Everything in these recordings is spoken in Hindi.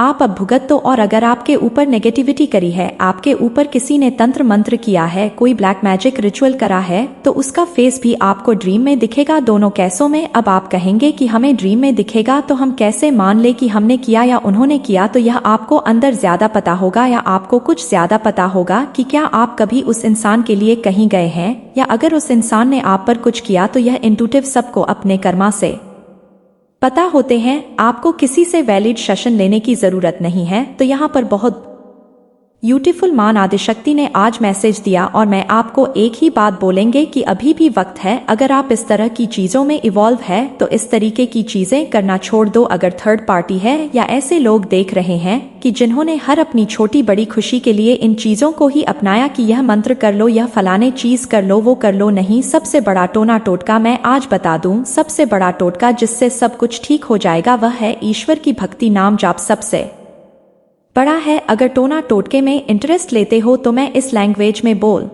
आप अब भुगत तो। और अगर आपके ऊपर नेगेटिविटी करी है, आपके ऊपर किसी ने तंत्र मंत्र किया है, कोई ब्लैक मैजिक रिचुअल करा है, तो उसका फेस भी आपको ड्रीम में दिखेगा। दोनों केसों में अब आप कहेंगे कि हमें ड्रीम में दिखेगा, तो हम कैसे मान ले कि हमने किया या उन्होंने किया? तो यह आपको अंदर ज्यादा पता होगा या आपको कुछ ज्यादा पता होगा कि क्या आप कभी उस इंसान के लिए कहीं गए हैं, या अगर उस इंसान ने आप पर कुछ किया तो यह इंट्यूटिव सबको अपने कर्मा से पता होते हैं। आपको किसी से वैलिड सेशन लेने की जरूरत नहीं है। तो यहाँ पर बहुत ब्यूटीफुल मां आदिशक्ति ने आज मैसेज दिया, और मैं आपको एक ही बात बोलेंगे कि अभी भी वक्त है। अगर आप इस तरह की चीजों में इवॉल्व है तो इस तरीके की चीजें करना छोड़ दो। अगर थर्ड पार्टी है या ऐसे लोग देख रहे हैं कि जिन्होंने हर अपनी छोटी बड़ी खुशी के लिए इन चीजों को ही अपनाया कि यह मंत्र कर लो, यह फलाने चीज कर लो, वो कर लो, नहीं। सबसे बड़ा टोना टोटका मैं आज बता दूं, सबसे बड़ा टोटका जिससे सब कुछ ठीक हो जाएगा वह है ईश्वर की भक्ति, नाम जाप सबसे बड़ा है। अगर टोना टोटके में इंटरेस्ट लेते हो तो मैं इस लैंग्वेज में बोल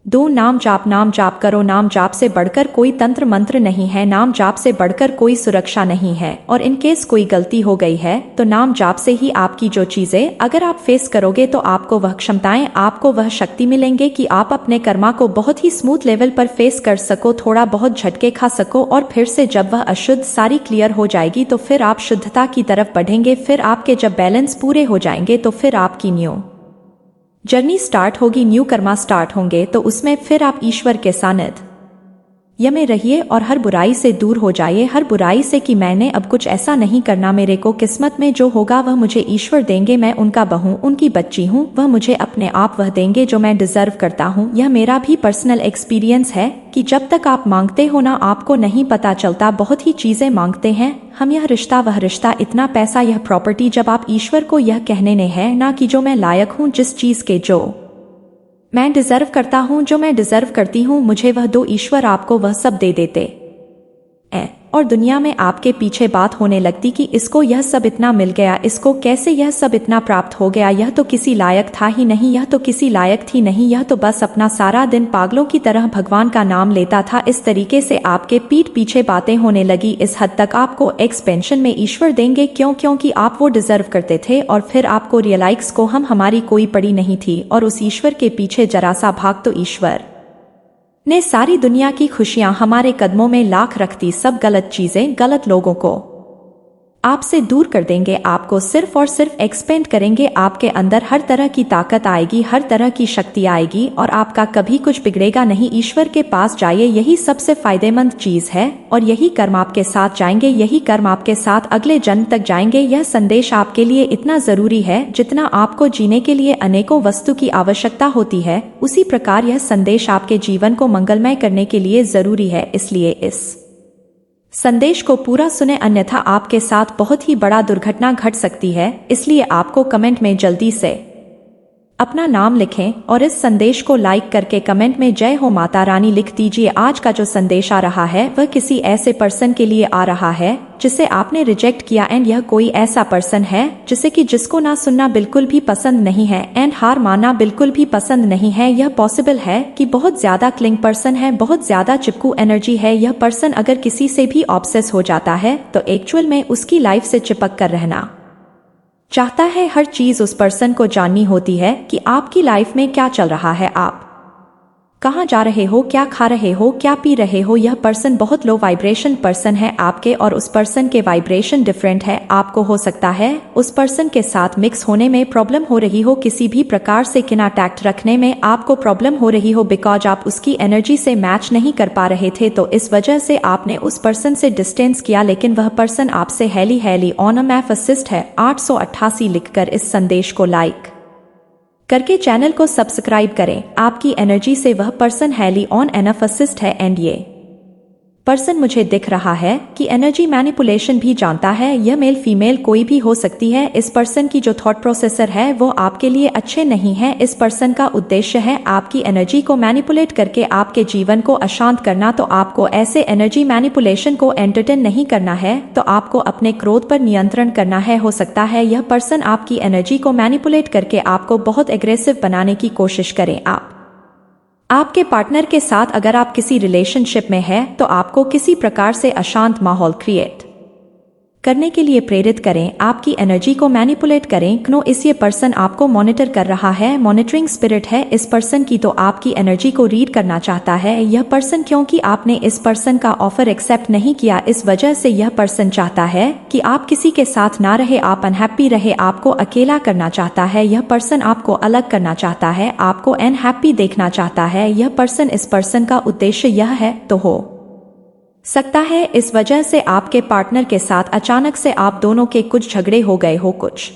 दो, नाम जाप करो। नाम जाप से बढ़कर कोई तंत्र मंत्र नहीं है, नाम जाप से बढ़कर कोई सुरक्षा नहीं है। और इन केस कोई गलती हो गई है तो नाम जाप से ही आपकी जो चीजें अगर आप फेस करोगे तो आपको वह क्षमताएं, आपको वह शक्ति मिलेंगे कि आप अपने कर्मा को बहुत ही स्मूथ लेवल पर फेस कर सको, थोड़ा बहुत झटके खा सको, और फिर से जब वह अशुद्ध सारी क्लियर हो जाएगी तो फिर आप शुद्धता की तरफ बढ़ेंगे। फिर आपके जब बैलेंस पूरे हो जाएंगे तो फिर आपकी न्यू जर्नी स्टार्ट होगी, न्यू कर्मा स्टार्ट होंगे। तो उसमें फिर आप ईश्वर के सानिध्य में रहिए और हर बुराई से दूर हो जाइए। हर बुराई से कि मैंने अब कुछ ऐसा नहीं करना, मेरे को किस्मत में जो होगा वह मुझे ईश्वर देंगे, मैं उनका बहू, उनकी बच्ची हूँ, वह मुझे अपने आप वह देंगे जो मैं डिजर्व करता हूँ। यह मेरा भी पर्सनल एक्सपीरियंस है कि जब तक आप मांगते हो ना आपको नहीं पता चलता, बहुत ही चीजें मांगते हैं हम, यह रिश्ता वह रिश्ता, इतना पैसा, यह प्रॉपर्टी, जब आप ईश्वर को यह कहने ने है ना कि जो मैं लायक हूँ, जिस चीज के जो मैं डिजर्व करता हूँ, जो मैं डिजर्व करती हूँ, मुझे वह दो, ईश्वर आपको वह सब दे देते और दुनिया में आपके पीछे बात होने लगती कि इसको यह सब इतना मिल गया, इसको कैसे यह सब इतना प्राप्त हो गया, यह तो किसी लायक था ही नहीं, यह तो किसी लायक थी नहीं, यह तो बस अपना सारा दिन पागलों की तरह भगवान का नाम लेता था। इस तरीके से आपके पीठ पीछे बातें होने लगी। इस हद तक आपको एक्सपेंशन में ईश्वर देंगे, क्योंकि आप वो डिजर्व करते थे। और फिर आपको रियलाइज को हमारी कोई पड़ी नहीं थी, और उस ईश्वर के पीछे जरा सा भाग तो ईश्वर ने सारी दुनिया की खुशियां हमारे कदमों में लाख रख दी। सब गलत चीजें, गलत लोगों को आपसे दूर कर देंगे, आपको सिर्फ और सिर्फ एक्सपेंड करेंगे। आपके अंदर हर तरह की ताकत आएगी, हर तरह की शक्ति आएगी, और आपका कभी कुछ बिगड़ेगा नहीं। ईश्वर के पास जाइए, यही सबसे फायदेमंद चीज है, और यही कर्म आपके साथ जाएंगे, यही कर्म आपके साथ अगले जन्म तक जाएंगे। यह संदेश आपके लिए इतना जरूरी है जितना आपको जीने के लिए अनेकों वस्तु की आवश्यकता होती है, उसी प्रकार यह संदेश आपके जीवन को मंगलमय करने के लिए जरूरी है। इसलिए इस संदेश को पूरा सुने, अन्यथा आपके साथ बहुत ही बड़ा दुर्घटना घट सकती है। इसलिए आपको कमेंट में जल्दी से अपना नाम लिखें और इस संदेश को लाइक करके कमेंट में जय हो माता रानी लिख दीजिए। आज का जो संदेश आ रहा है वह किसी ऐसे पर्सन के लिए आ रहा है जिसे आपने रिजेक्ट किया, एंड यह कोई ऐसा पर्सन है जिसको ना सुनना बिल्कुल भी पसंद नहीं है, एंड हार मानना बिल्कुल भी पसंद नहीं है। यह पॉसिबल है कि बहुत ज्यादा क्लिंग पर्सन है, बहुत ज्यादा चिपकू एनर्जी है। यह पर्सन अगर किसी से भी ऑब्सेस हो जाता है तो एक्चुअल में उसकी लाइफ से चिपक कर रहना चाहता है। हर चीज उस पर्सन को जाननी होती है कि आपकी लाइफ में क्या चल रहा है, आप कहाँ जा रहे हो, क्या खा रहे हो, क्या पी रहे हो। यह पर्सन बहुत लो वाइब्रेशन पर्सन है, आपके और उस पर्सन के वाइब्रेशन डिफरेंट है। आपको हो सकता है उस पर्सन के साथ मिक्स होने में प्रॉब्लम हो रही हो, किसी भी प्रकार से कॉन्टैक्ट रखने में आपको प्रॉब्लम हो रही हो, बिकॉज आप उसकी एनर्जी से मैच नहीं कर पा रहे थे, तो इस वजह से आपने उस पर्सन से डिस्टेंस किया। लेकिन वह पर्सन आपसे हैली ऑन अ मैफ असिस्ट है। 888 लिखकर इस संदेश को लाइक करके चैनल को सब्सक्राइब करें। आपकी एनर्जी से वह पर्सन हैली ऑन एनफ असिस्ट है, एंड ये पर्सन मुझे दिख रहा है कि एनर्जी मैनिपुलेशन भी जानता है। यह मेल फीमेल कोई भी हो सकती है। इस पर्सन की जो थॉट प्रोसेसर है वो आपके लिए अच्छे नहीं है। इस पर्सन का उद्देश्य है आपकी एनर्जी को मैनिपुलेट करके आपके जीवन को अशांत करना। तो आपको ऐसे एनर्जी मैनिपुलेशन को एंटरटेन नहीं करना है, तो आपको अपने क्रोध पर नियंत्रण करना है। हो सकता है यह पर्सन आपकी एनर्जी को मैनिपुलेट करके आपको बहुत एग्रेसिव बनाने की कोशिश करें। आपके पार्टनर के साथ अगर आप किसी रिलेशनशिप में हैं तो आपको किसी प्रकार से अशांत माहौल क्रिएट करने के लिए प्रेरित करें, आपकी एनर्जी को मैनिपुलेट करें। क्यों? इस ये पर्सन आपको मॉनिटर कर रहा है, मॉनिटरिंग स्पिरिट है इस पर्सन की, तो आपकी एनर्जी को रीड करना चाहता है यह पर्सन। क्योंकि आपने इस पर्सन का ऑफर एक्सेप्ट नहीं किया, इस वजह से यह पर्सन चाहता है कि आप किसी के साथ ना रहे, आप अनहैप्पी रहे, आपको अकेला करना चाहता है यह पर्सन, आपको अलग करना चाहता है, आपको अनहैप्पी देखना चाहता है यह पर्सन। इस पर्सन का उद्देश्य यह है तो हो सकता है इस वजह से आपके पार्टनर के साथ अचानक से आप दोनों के कुछ झगड़े हो गए हो, कुछ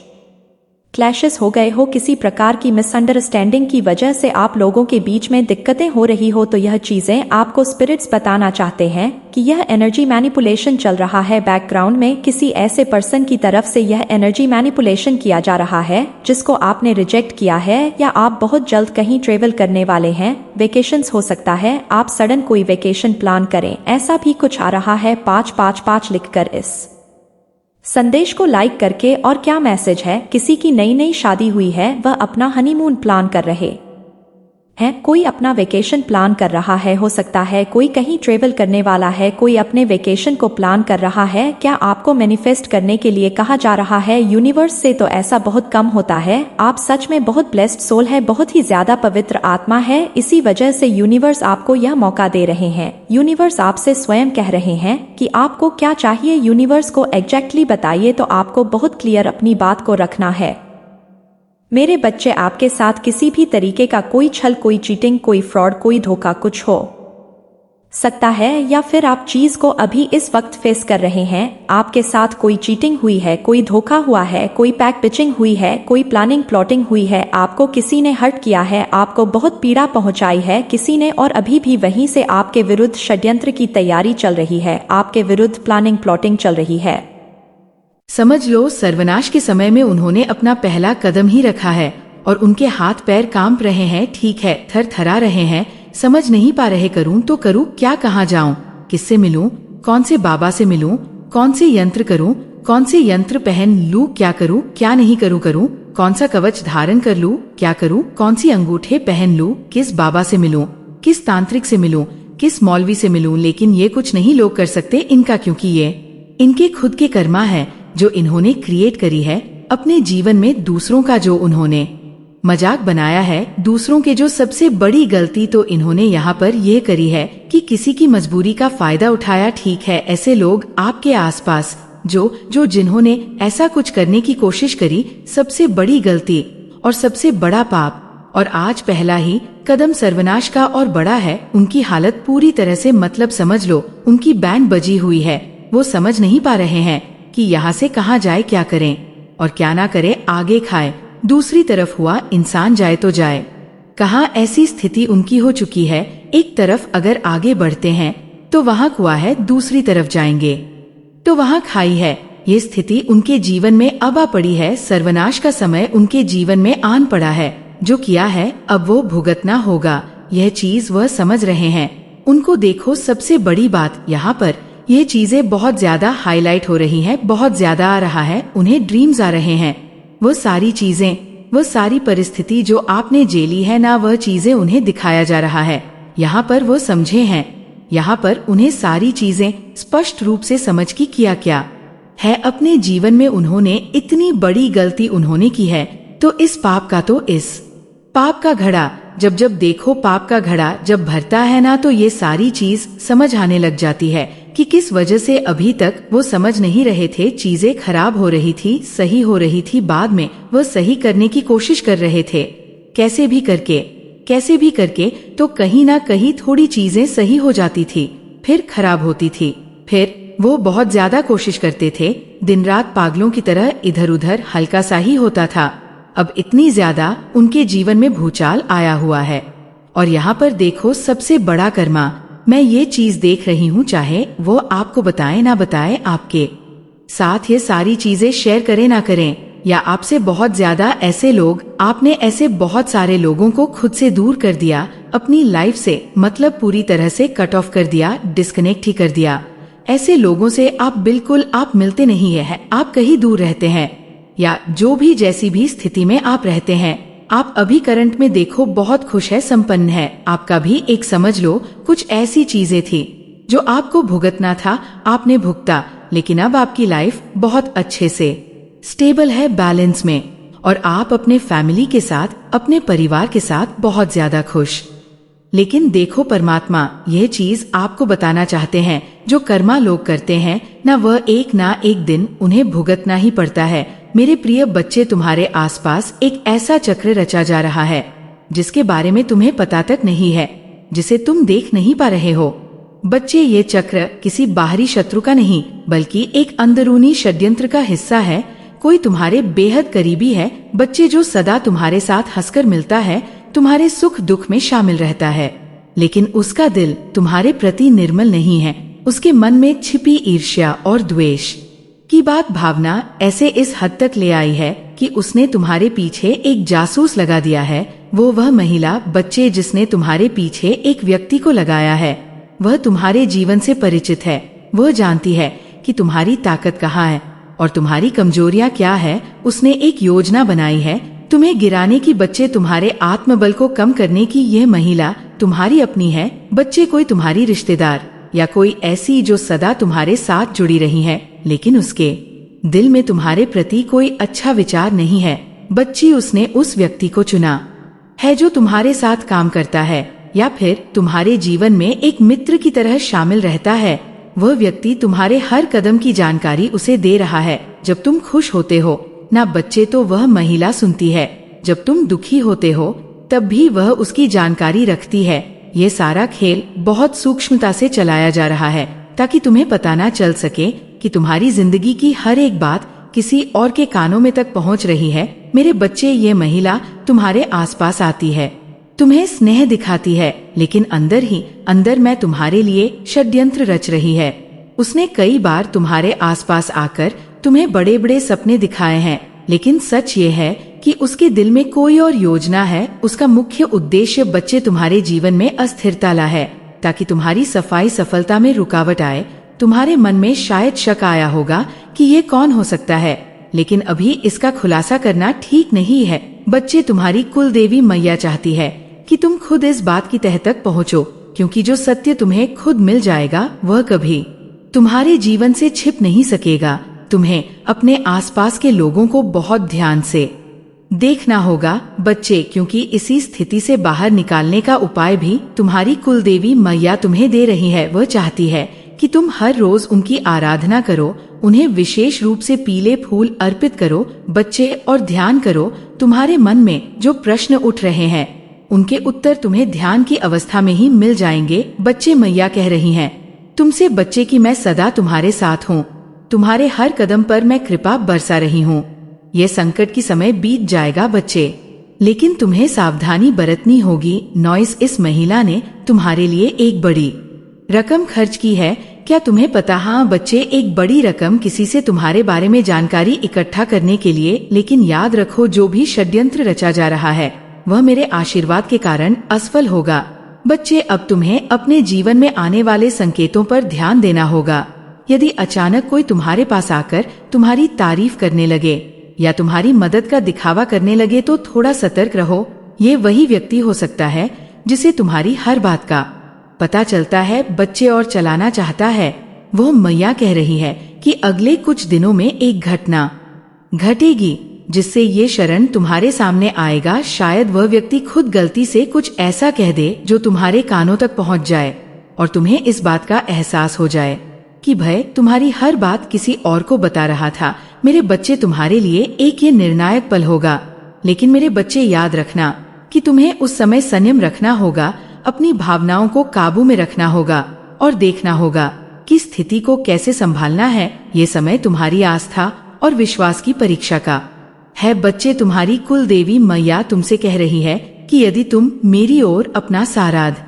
क्लैशेस हो गए हो, किसी प्रकार की मिसअंडरस्टैंडिंग की वजह से आप लोगों के बीच में दिक्कतें हो रही हो। तो यह चीजें आपको स्पिरिट्स बताना चाहते हैं कि यह एनर्जी मैनिपुलेशन चल रहा है बैकग्राउंड में, किसी ऐसे पर्सन की तरफ से यह एनर्जी मैनिपुलेशन किया जा रहा है जिसको आपने रिजेक्ट किया है, या आप बहुत जल्द कहीं ट्रेवल करने वाले हैं, वेकेशंस हो सकता है, आप सडन कोई वेकेशन प्लान करें, ऐसा भी कुछ आ रहा है। 555 लिखकर इस संदेश को लाइक करके। और क्या मैसेज है? किसी की नई नई शादी हुई है, वह अपना हनीमून प्लान कर रहे हैं, कोई अपना वेकेशन प्लान कर रहा है, हो सकता है कोई कहीं ट्रेवल करने वाला है, कोई अपने वेकेशन को प्लान कर रहा है। क्या आपको मैनिफेस्ट करने के लिए कहा जा रहा है यूनिवर्स से? तो ऐसा बहुत कम होता है, आप सच में बहुत ब्लेस्ड सोल है, बहुत ही ज्यादा पवित्र आत्मा है, इसी वजह से यूनिवर्स आपको यह मौका दे रहे हैं। यूनिवर्स आपसे स्वयं कह रहे हैं कि आपको क्या चाहिए, यूनिवर्स को एग्जैक्टली बताइए, तो आपको बहुत क्लियर अपनी बात को रखना है। मेरे बच्चे, आपके साथ किसी भी तरीके का कोई छल, कोई चीटिंग, कोई फ्रॉड, कोई धोखा कुछ हो सकता है, या फिर आप चीज को अभी इस वक्त फेस कर रहे हैं, आपके साथ कोई चीटिंग हुई है, कोई धोखा हुआ है, कोई पैक पिचिंग हुई है, कोई प्लानिंग प्लॉटिंग हुई है, आपको किसी ने हर्ट किया है, आपको बहुत पीड़ा पहुंचाई है किसी ने, और अभी भी वहीं से आपके विरुद्ध षड्यंत्र की तैयारी चल रही है, आपके विरुद्ध प्लानिंग प्लॉटिंग चल रही है। समझ लो सर्वनाश के समय में उन्होंने अपना पहला कदम ही रखा है और उनके हाथ पैर कांप रहे हैं, ठीक है, थर थरा रहे हैं, समझ नहीं पा रहे करूं तो करूं क्या, कहाँ जाऊं, किससे मिलूं, कौन से बाबा से मिलूं, कौन से यंत्र करूं, कौन से यंत्र पहन लूं, क्या करूं क्या नहीं करूं, कौन सा कवच धारण कर लूं, क्या करूं, कौन सी अंगूठे पहन लूं, किस बाबा से मिलूं, किस तांत्रिक से मिलूं, किस मौलवी से मिलूं। लेकिन ये कुछ नहीं लोग कर सकते इनका, क्योंकि ये इनके खुद के कर्मा है जो इन्होंने क्रिएट करी है अपने जीवन में। दूसरों का जो उन्होंने मजाक बनाया है, दूसरों के जो सबसे बड़ी गलती तो इन्होंने यहाँ पर यह करी है कि किसी की मजबूरी का फायदा उठाया। ठीक है, ऐसे लोग आपके आसपास जो जिन्होंने ऐसा कुछ करने की कोशिश करी, सबसे बड़ी गलती और सबसे बड़ा पाप, और आज पहला ही कदम सर्वनाश का और बड़ा है। उनकी हालत पूरी तरह से, मतलब समझ लो उनकी बैंड बजी हुई है, वो समझ नहीं पा रहे हैं कि यहाँ से कहाँ जाए, क्या करें और क्या ना करें, आगे खाए दूसरी तरफ हुआ इंसान जाए तो जाए कहाँ। ऐसी स्थिति उनकी हो चुकी है, एक तरफ अगर आगे बढ़ते हैं तो वहाँ कुआं है, दूसरी तरफ जाएंगे तो वहाँ खाई है। ये स्थिति उनके जीवन में अब आ पड़ी है, सर्वनाश का समय उनके जीवन में आन पड़ा है। जो किया है अब वो भुगतना होगा, यह चीज वह समझ रहे हैं। उनको देखो, सबसे बड़ी बात यहाँ पर ये चीजें बहुत ज्यादा हाईलाइट हो रही हैं, बहुत ज्यादा आ रहा है, उन्हें ड्रीम्स आ रहे हैं। वो सारी चीजें, वो सारी परिस्थिति जो आपने झेली है ना, वह चीजें उन्हें दिखाया जा रहा है। यहाँ पर वो समझे हैं, यहाँ पर उन्हें सारी चीजें स्पष्ट रूप से समझ की किया क्या है अपने जीवन में। उन्होंने इतनी बड़ी गलती उन्होंने की है, तो इस पाप का घड़ा जब देखो, पाप का घड़ा जब भरता है ना, तो ये सारी चीज समझ आने लग जाती है कि किस वजह से अभी तक वो समझ नहीं रहे थे। चीजें खराब हो रही थी, सही हो रही थी, बाद में वो सही करने की कोशिश कर रहे थे, कैसे भी करके तो कहीं ना कहीं थोड़ी चीजें सही हो जाती थी, फिर खराब होती थी, फिर वो बहुत ज्यादा कोशिश करते थे, दिन रात पागलों की तरह इधर उधर, हल्का सा ही होता था। अब इतनी ज्यादा उनके जीवन में भूचाल आया हुआ है। और यहाँ पर देखो, सबसे बड़ा कर्मा, मैं ये चीज देख रही हूँ, चाहे वो आपको बताए ना बताए, आपके साथ ये सारी चीजें शेयर करें ना करें, या आपसे बहुत ज्यादा ऐसे लोग, आपने ऐसे बहुत सारे लोगों को खुद से दूर कर दिया अपनी लाइफ से, मतलब पूरी तरह से कट ऑफ कर दिया, डिस्कनेक्ट ही कर दिया। ऐसे लोगों से आप बिल्कुल आप मिलते नहीं है, आप कहीं दूर रहते हैं, या जो भी जैसी भी स्थिति में आप रहते हैं, आप अभी करंट में देखो बहुत खुश है, संपन्न है। आपका भी एक समझ लो कुछ ऐसी चीजें थी जो आपको भुगतना था, आपने भुगता, लेकिन अब आपकी लाइफ बहुत अच्छे से स्टेबल है, बैलेंस में, और आप अपने फैमिली के साथ, अपने परिवार के साथ बहुत ज्यादा खुश। लेकिन देखो, परमात्मा यह चीज आपको बताना चाहते हैं, जो कर्मा लोग करते हैं ना, वह एक ना एक दिन उन्हें भुगतना ही पड़ता है। मेरे प्रिय बच्चे, तुम्हारे आसपास एक ऐसा चक्र रचा जा रहा है जिसके बारे में तुम्हें पता तक नहीं है, जिसे तुम देख नहीं पा रहे हो। बच्चे, ये चक्र किसी बाहरी शत्रु का नहीं, बल्कि एक अंदरूनी षड्यंत्र का हिस्सा है। कोई तुम्हारे बेहद करीबी है बच्चे, जो सदा तुम्हारे साथ हंसकर मिलता है, तुम्हारे सुख दुख में शामिल रहता है, लेकिन उसका दिल तुम्हारे प्रति निर्मल नहीं है। उसके मन में छिपी ईर्ष्या और द्वेष की भावना ऐसे इस हद तक ले आई है कि उसने तुम्हारे पीछे एक जासूस लगा दिया है। वह महिला, बच्चे, जिसने तुम्हारे पीछे एक व्यक्ति को लगाया है, वह तुम्हारे जीवन से परिचित है। वह जानती है कि तुम्हारी ताकत कहाँ है और तुम्हारी कमजोरियां क्या है। उसने एक योजना बनाई है तुम्हें गिराने की। बच्चे, तुम्हारे आत्मबल को कम करने की यह महिला तुम्हारी अपनी है। बच्चे, कोई तुम्हारी रिश्तेदार या कोई ऐसी जो सदा तुम्हारे साथ जुड़ी रही है, लेकिन उसके दिल में तुम्हारे प्रति कोई अच्छा विचार नहीं है। बच्ची, उसने उस व्यक्ति को चुना है जो तुम्हारे साथ काम करता है या फिर तुम्हारे जीवन में एक मित्र की तरह शामिल रहता है। वह व्यक्ति तुम्हारे हर कदम की जानकारी उसे दे रहा है। जब तुम खुश होते हो ना बच्चे, तो वह महिला सुनती है। जब तुम दुखी होते हो तब भी वह उसकी जानकारी रखती है। ये सारा खेल बहुत सूक्ष्मता से चलाया जा रहा है ताकि तुम्हें पता ना चल सके कि तुम्हारी जिंदगी की हर एक बात किसी और के कानों में तक पहुंच रही है। मेरे बच्चे, ये महिला तुम्हारे आसपास आती है, तुम्हें स्नेह दिखाती है, लेकिन अंदर ही अंदर मैं तुम्हारे लिए षड्यंत्र रच रही है। उसने कई बार तुम्हारे आसपास आकर तुम्हें बड़े बड़े सपने दिखाए हैं, लेकिन सच ये है कि उसके दिल में कोई और योजना है। उसका मुख्य उद्देश्य, बच्चे, तुम्हारे जीवन में अस्थिरता ला है ताकि तुम्हारी सफलता में रुकावट आए। तुम्हारे मन में शायद शक आया होगा कि ये कौन हो सकता है, लेकिन अभी इसका खुलासा करना ठीक नहीं है। बच्चे, तुम्हारी कुल देवी मैया चाहती है कि तुम खुद इस बात की तह तक पहुँचो, क्योंकि जो सत्य तुम्हें खुद मिल जाएगा वह कभी तुम्हारे जीवन से छिप नहीं सकेगा। तुम्हें अपने आसपास के लोगों को बहुत ध्यान से देखना होगा बच्चे, क्योंकि इसी स्थिति से बाहर निकालने का उपाय भी तुम्हारी कुल देवी मैया तुम्हें दे रही है। वह चाहती है कि तुम हर रोज उनकी आराधना करो, उन्हें विशेष रूप से पीले फूल अर्पित करो बच्चे, और ध्यान करो। तुम्हारे मन में जो प्रश्न उठ रहे हैं उनके उत्तर तुम्हें ध्यान की अवस्था में ही मिल जाएंगे। बच्चे, मैया कह रही हैं तुमसे बच्चे कि मैं सदा तुम्हारे साथ हूँ, तुम्हारे हर कदम पर मैं कृपा बरसा रही हूँ। यह संकट की समय बीत जाएगा बच्चे, लेकिन तुम्हें सावधानी बरतनी होगी। नॉइस, इस महिला ने तुम्हारे लिए एक बड़ी रकम खर्च की है, क्या तुम्हें पता? हाँ बच्चे, एक बड़ी रकम किसी से तुम्हारे बारे में जानकारी इकट्ठा करने के लिए। लेकिन याद रखो, जो भी षड्यंत्र रचा जा रहा है वह मेरे आशीर्वाद के कारण असफल होगा। बच्चे, अब तुम्हें अपने जीवन में आने वाले संकेतों पर ध्यान देना होगा। यदि अचानक कोई तुम्हारे पास आकर तुम्हारी तारीफ करने लगे या तुम्हारी मदद का दिखावा करने लगे तो थोड़ा सतर्क रहो। ये वही व्यक्ति हो सकता है जिसे तुम्हारी हर बात का पता चलता है बच्चे, और चलाना चाहता है। वो मैया कह रही है कि अगले कुछ दिनों में एक घटना घटेगी जिससे ये शरण तुम्हारे सामने आएगा। शायद वह व्यक्ति खुद गलती से कुछ ऐसा कह दे जो तुम्हारे कानों तक पहुंच जाए और तुम्हें इस बात का एहसास हो जाए कि भय तुम्हारी हर बात किसी और को बता रहा था। मेरे बच्चे, तुम्हारे लिए एक ये निर्णायक पल होगा, लेकिन मेरे बच्चे याद रखना कि तुम्हें उस समय संयम रखना होगा, अपनी भावनाओं को काबू में रखना होगा और देखना होगा कि स्थिति को कैसे संभालना है। ये समय तुम्हारी आस्था और विश्वास की परीक्षा का है। बच्चे, तुम्हारी कुल देवी मैया तुमसे कह रही है कि यदि तुम मेरी ओर अपना साराध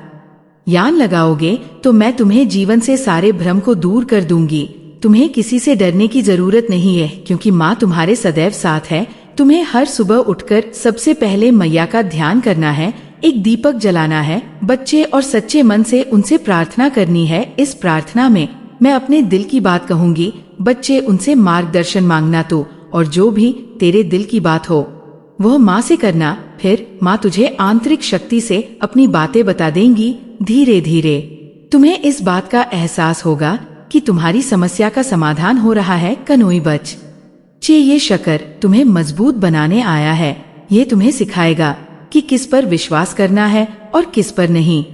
यान लगाओगे तो मैं तुम्हें जीवन से सारे भ्रम को दूर कर दूंगी। तुम्हें किसी से डरने की जरूरत नहीं है, क्योंकि माँ तुम्हारे सदैव साथ है। तुम्हें हर सुबह उठकर सबसे पहले मैया का ध्यान करना है, एक दीपक जलाना है बच्चे, और सच्चे मन से उनसे प्रार्थना करनी है। इस प्रार्थना में मैं अपने दिल की बात कहूंगी बच्चे, उनसे मार्गदर्शन मांगना तो, और जो भी तेरे दिल की बात हो वह माँ से करना। फिर माँ तुझे आंतरिक शक्ति से अपनी बातें बता देंगी। धीरे धीरे तुम्हें इस बात का एहसास होगा कि तुम्हारी समस्या का समाधान हो रहा है कनोई बच। ये शकर तुम्हें मजबूत बनाने आया है। ये तुम्हें सिखाएगा कि किस पर विश्वास करना है और किस पर नहीं।